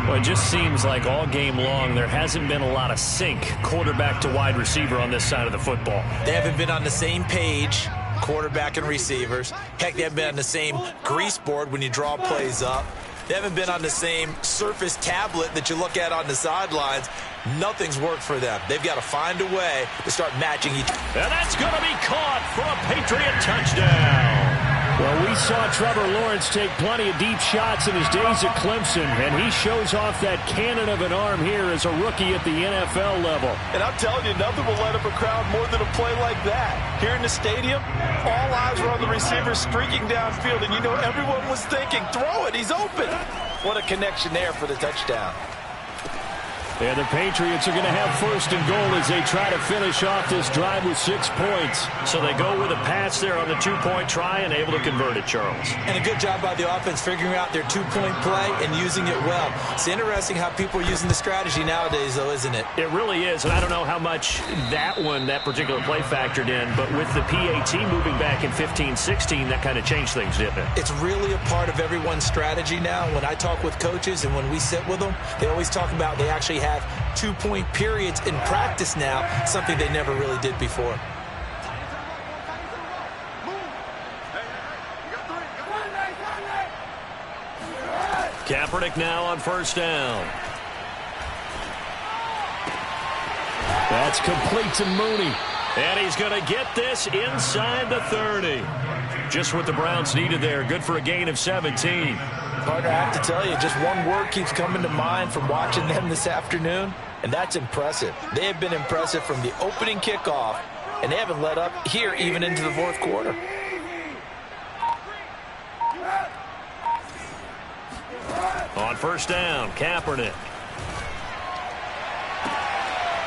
Well, it just seems like all game long there hasn't been a lot of sync quarterback to wide receiver on this side of the football. They haven't been on the same page, quarterback and receivers. Heck, they haven't been on the same grease board when you draw plays up. They haven't been on the same Surface tablet that you look at on the sidelines. Nothing's worked for them. They've got to find a way to start matching each. And that's going to be caught for a Patriot touchdown. Well, we saw Trevor Lawrence take plenty of deep shots in his days at Clemson, and he shows off that cannon of an arm here as a rookie at the NFL level. And I'm telling you, nothing will light up a crowd more than a play like that. Here in the stadium, all eyes were on the receiver streaking downfield, and you know everyone was thinking, throw it, he's open. What a connection there for the touchdown. And the Patriots are going to have first and goal as they try to finish off this drive with 6 points. So they go with a pass there on the two-point try and able to convert it, Charles. And a good job by the offense figuring out their two-point play and using it well. It's interesting how people are using the strategy nowadays, though, isn't it? It really is, and I don't know how much that particular play factored in, but with the PAT moving back in 15-16, that kind of changed things, didn't it? It's really a part of everyone's strategy now. When I talk with coaches and when we sit with them, they always talk about they actually have two-point periods in practice now, something they never really did before. Kaepernick now on first down. That's complete to Mooney. And he's going to get this inside the 30. Just what the Browns needed there. Good for a gain of 17. Partner, I have to tell you, just one word keeps coming to mind from watching them this afternoon, and that's impressive. They have been impressive from the opening kickoff, and they haven't let up here even into the fourth quarter. On first down, Kaepernick.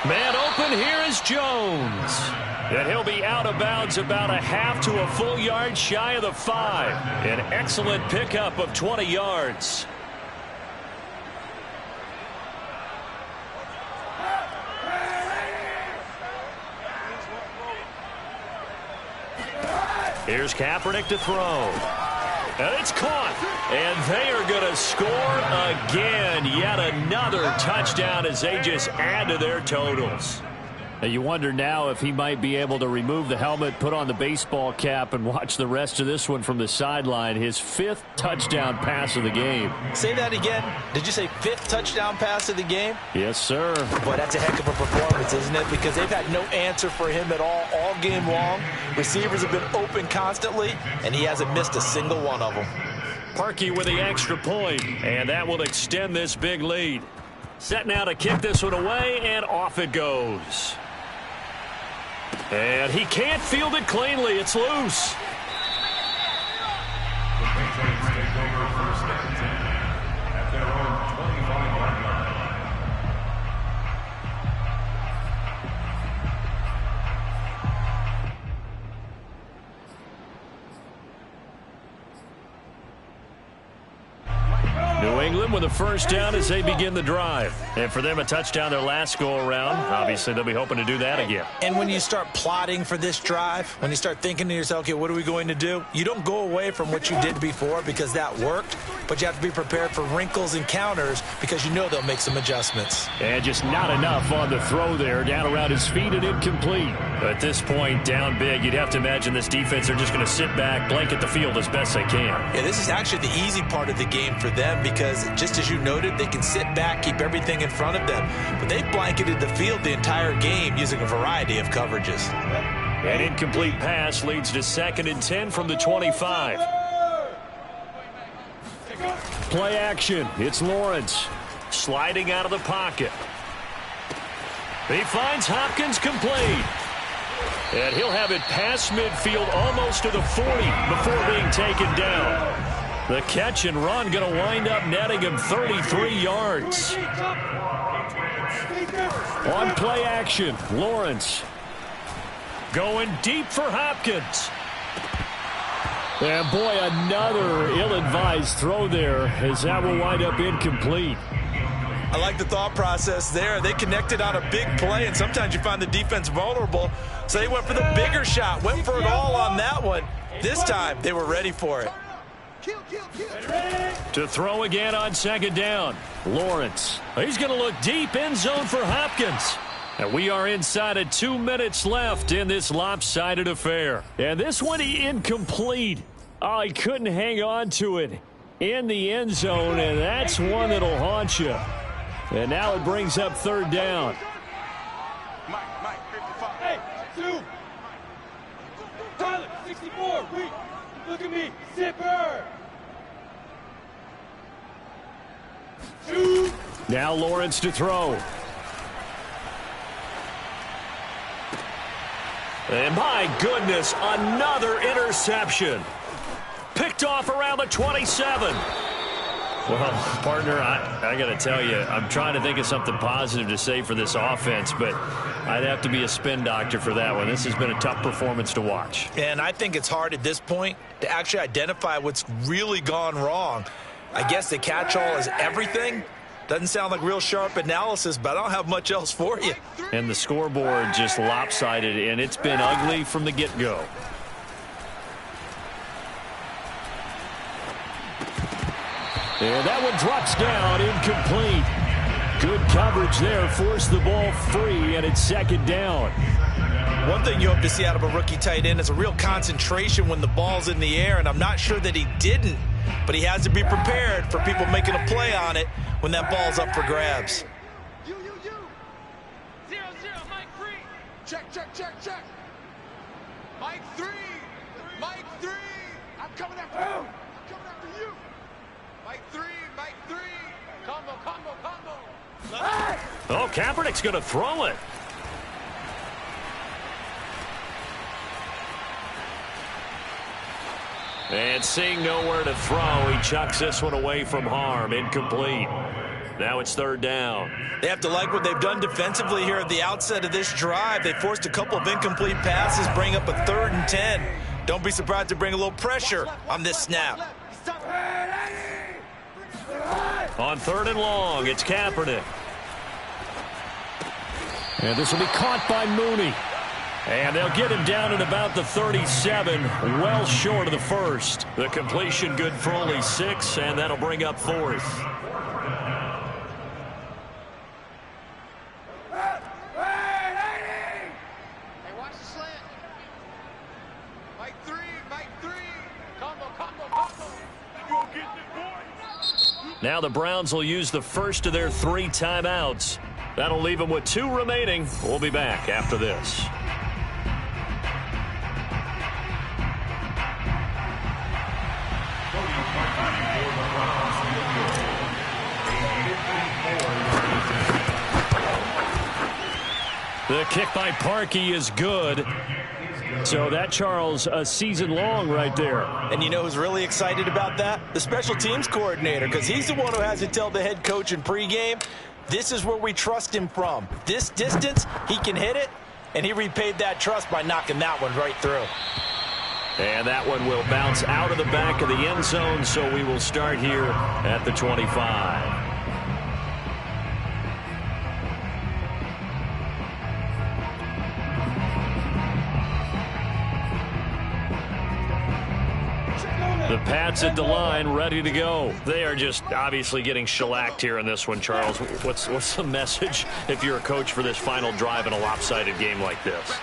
Man open, here is Jones. And he'll be out of bounds about a half to a full yard shy of the 5. An excellent pickup of 20 yards. Here's Kaepernick to throw. And it's caught. And they are going to score again. Yet another touchdown as they just add to their totals. You wonder now if he might be able to remove the helmet, put on the baseball cap, and watch the rest of this one from the sideline. His 5th touchdown pass of the game. Say that again. Did you say 5th touchdown pass of the game? Yes, sir. Boy, that's a heck of a performance, isn't it? Because they've had no answer for him at all game long. Receivers have been open constantly, and he hasn't missed a single one of them. Parkey with the extra point, and that will extend this big lead. Set now to kick this one away, and off it goes. And he can't field it cleanly. It's loose. The Patriots take over first and 10 at their own 25-yard line. New England with a first down as they begin the drive. And for them, a touchdown their last go-around. Obviously, they'll be hoping to do that again. And when you start plotting for this drive, when you start thinking to yourself, okay, what are we going to do? You don't go away from what you did before because that worked, but you have to be prepared for wrinkles and counters because you know they'll make some adjustments. And just not enough on the throw there. Down around his feet and incomplete. At this point, down big, you'd have to imagine this defense are just going to sit back, blanket the field as best they can. Yeah, this is actually the easy part of the game for them because, just as you noted, they can sit back, keep everything in front of them. But they've blanketed the field the entire game using a variety of coverages. An incomplete pass leads to 2nd and 10 from the 25. Play action. It's Lawrence. Sliding out of the pocket. He finds Hopkins complete. And he'll have it past midfield almost to the 40 before being taken down. The catch and run going to wind up netting him 33 yards. On play action, Lawrence. Going deep for Hopkins. And boy, another ill-advised throw there as that will wind up incomplete. I like the thought process there. They connected on a big play, and sometimes you find the defense vulnerable. So they went for the bigger shot, went for it all on that one. This time, they were ready for it. To throw again on second down. Lawrence. He's going to look deep end zone for Hopkins. And we are inside of 2 minutes left in this lopsided affair. And this one incomplete. Oh, he couldn't hang on to it in the end zone, and that's one that'll haunt you. And now it brings up third down. Mike, 55. Hey, 2. Tyler, 64. Wait, look at me. Zipper. 2. Now Lawrence to throw. And my goodness, another interception. Picked off around the 27. Well, partner, I got to tell you, I'm trying to think of something positive to say for this offense, but I'd have to be a spin doctor for that one. This has been a tough performance to watch. And I think it's hard at this point to actually identify what's really gone wrong. I guess the catch-all is everything. Doesn't sound like real sharp analysis, but I don't have much else for you. And the scoreboard just lopsided, and it's been ugly from the get-go. And that one drops down, incomplete. Good coverage there, forced the ball free, and it's second down. One thing you hope to see out of a rookie tight end is a real concentration when the ball's in the air, and I'm not sure that he didn't, but he has to be prepared for people making a play on it when that ball's up for grabs. You. 0-0, Mike 3. Check. Mike 3. I'm coming after you. Mike 3. Combo. Oh, Kaepernick's going to throw it. And seeing nowhere to throw, he chucks this one away from harm. Incomplete. Now it's third down. They have to like what they've done defensively here at the outset of this drive. They forced a couple of incomplete passes, bring up a 3rd and 10. Don't be surprised to bring a little pressure on this snap. On 3rd and long, it's Kaepernick. And this will be caught by Mooney. And they'll get him down at about the 37, well short of the first. The completion good for only 6, and that'll bring up 4th. Hey, watch the slant. Mike 3. Combo. You'll get this, boy. Now the Browns will use the first of their 3 timeouts. That'll leave them with 2 remaining. We'll be back after this. The kick by Parkey is good. So that, Charles, a season long right there. And you know who's really excited about that? The special teams coordinator, because he's the one who has to tell the head coach in pregame, this is where we trust him from. This distance, he can hit it, and he repaid that trust by knocking that one right through. And that one will bounce out of the back of the end zone, so we will start here at the 25. The Pats at the line, ready to go. They are just obviously getting shellacked here in this one, Charles. What's the message if you're a coach for this final drive in a lopsided game like this?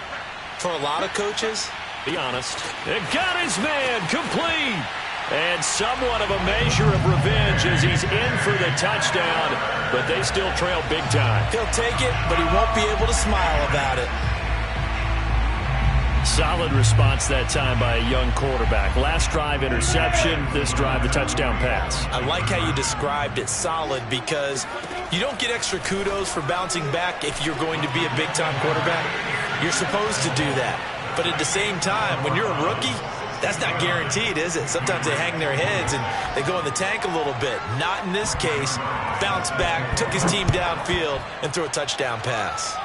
For a lot of coaches, be honest. It got his man complete. And somewhat of a measure of revenge as he's in for the touchdown, but they still trail big time. he'll take it, but he won't be able to smile about it. Solid response that time by a young quarterback. Last drive, interception. This drive, the touchdown pass. I like how you described it, solid, because you don't get extra kudos for bouncing back if you're going to be a big-time quarterback. You're supposed to do that. But at the same time, when you're a rookie, That's not guaranteed, is it? Sometimes they hang their heads and they go in the tank a little bit. Not in this case. Bounced back, took his team downfield, and threw a touchdown pass.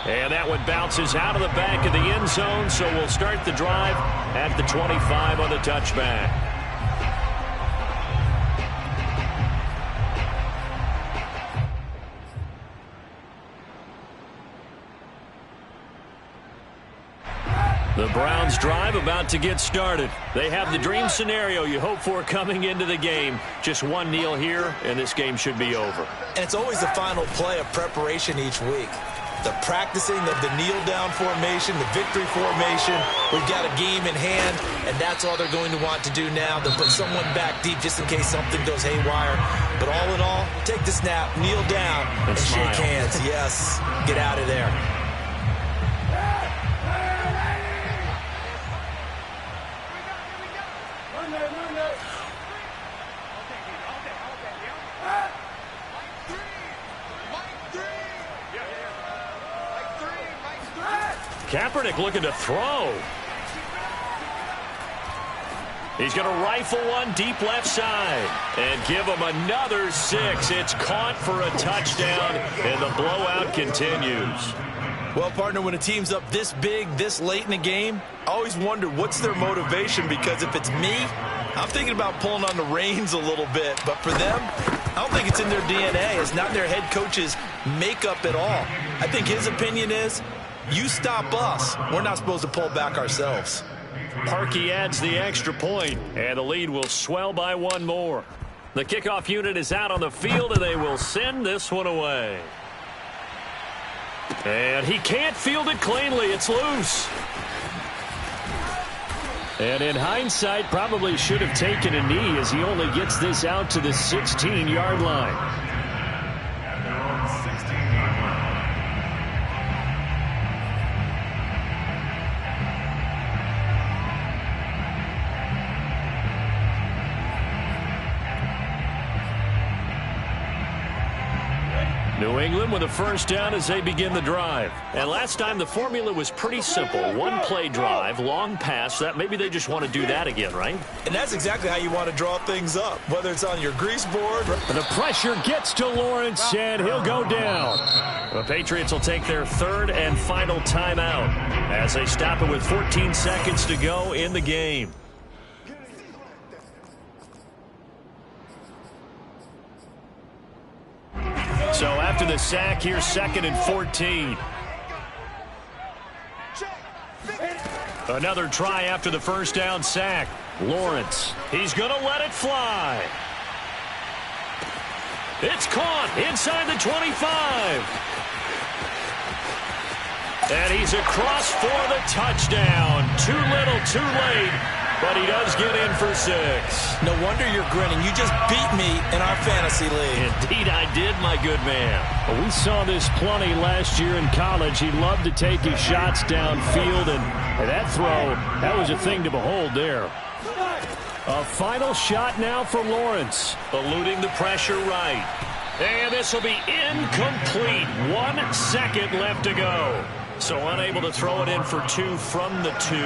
And that one bounces out of the back of the end zone, so we'll start the drive at the 25 on the touchback. The Browns drive about to get started. They have the dream scenario you hope for coming into the game. Just one kneel here, and this game should be over. And it's always the final play of preparation each week. The practicing of the kneel-down formation, the victory formation. We've got a game in hand, and that's all they're going to want to do now. They'll put someone back deep just in case something goes haywire. But all in all, take the snap, kneel down, and shake hands. Yes, get out of there. Kaepernick looking to throw. He's going to rifle one deep left side and give him another 6. It's caught for a touchdown, and the blowout continues. Well, partner, when a team's up this big, this late in the game, I always wonder what's their motivation, because if it's me, I'm thinking about pulling on the reins a little bit. But for them, I don't think it's in their DNA. It's not their head coach's makeup at all. I think his opinion is, you stop us. We're not supposed to pull back ourselves. Parkey adds the extra point, and the lead will swell by one more. The kickoff unit is out on the field, and they will send this one away. And he can't field it cleanly. It's loose. And in hindsight, probably should have taken a knee, as he only gets this out to the 16-yard line. New England with a first down as they begin the drive. And last time the formula was pretty simple. One play drive, long pass. That maybe they just want to do that again, right? And that's exactly how you want to draw things up, whether it's on your grease board. The pressure gets to Lawrence, and he'll go down. The Patriots will take their third and final timeout as they stop it with 14 seconds to go in the game. So after the sack, here's 2nd and 14. Another try after the first down sack. Lawrence, he's going to let it fly. It's caught inside the 25. And he's across for the touchdown. Too little, too late. But he does get in for 6. No wonder you're grinning. You just beat me in our fantasy league. Indeed I did, my good man. Well, we saw this plenty last year in college. He loved to take his shots downfield, and that throw, that was a thing to behold there. A final shot now for Lawrence. Eluding the pressure right. And this will be incomplete. 1 second left to go. So unable to throw it in for 2 from the 2.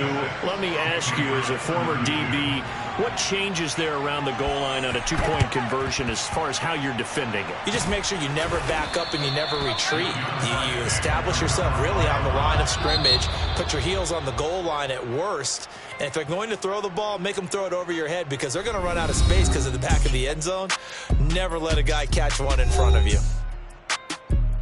Let me ask you, as a former DB, what changes there around the goal line on a 2-point conversion as far as how you're defending it? You just make sure you never back up and you never retreat. You establish yourself really on the line of scrimmage, put your heels on the goal line at worst, and if they're going to throw the ball, make them throw it over your head, because they're going to run out of space because of the back of the end zone. Never let a guy catch one in front of you.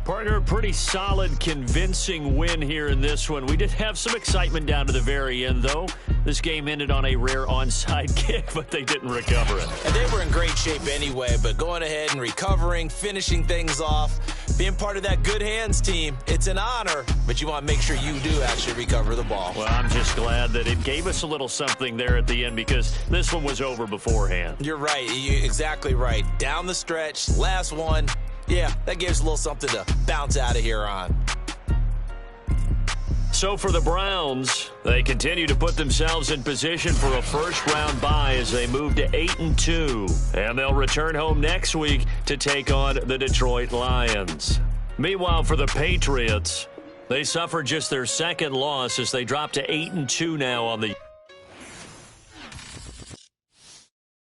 Partner, pretty solid, convincing win here in this one. We did have some excitement down to the very end, though. This game ended on a rare onside kick, but they didn't recover it. And they were in great shape anyway, but going ahead and recovering, finishing things off, being part of that good hands team, it's an honor, but you want to make sure you do actually recover the ball. Well, I'm just glad that it gave us a little something there at the end, because this one was over beforehand. You're right. You're exactly right. Down the stretch, last one. Yeah, that gives a little something to bounce out of here on. So for the Browns, they continue to put themselves in position for a first-round bye as they move to 8-2. And they'll return home next week to take on the Detroit Lions. Meanwhile, for the Patriots, They suffered just their second loss as they drop to 8-2 now on the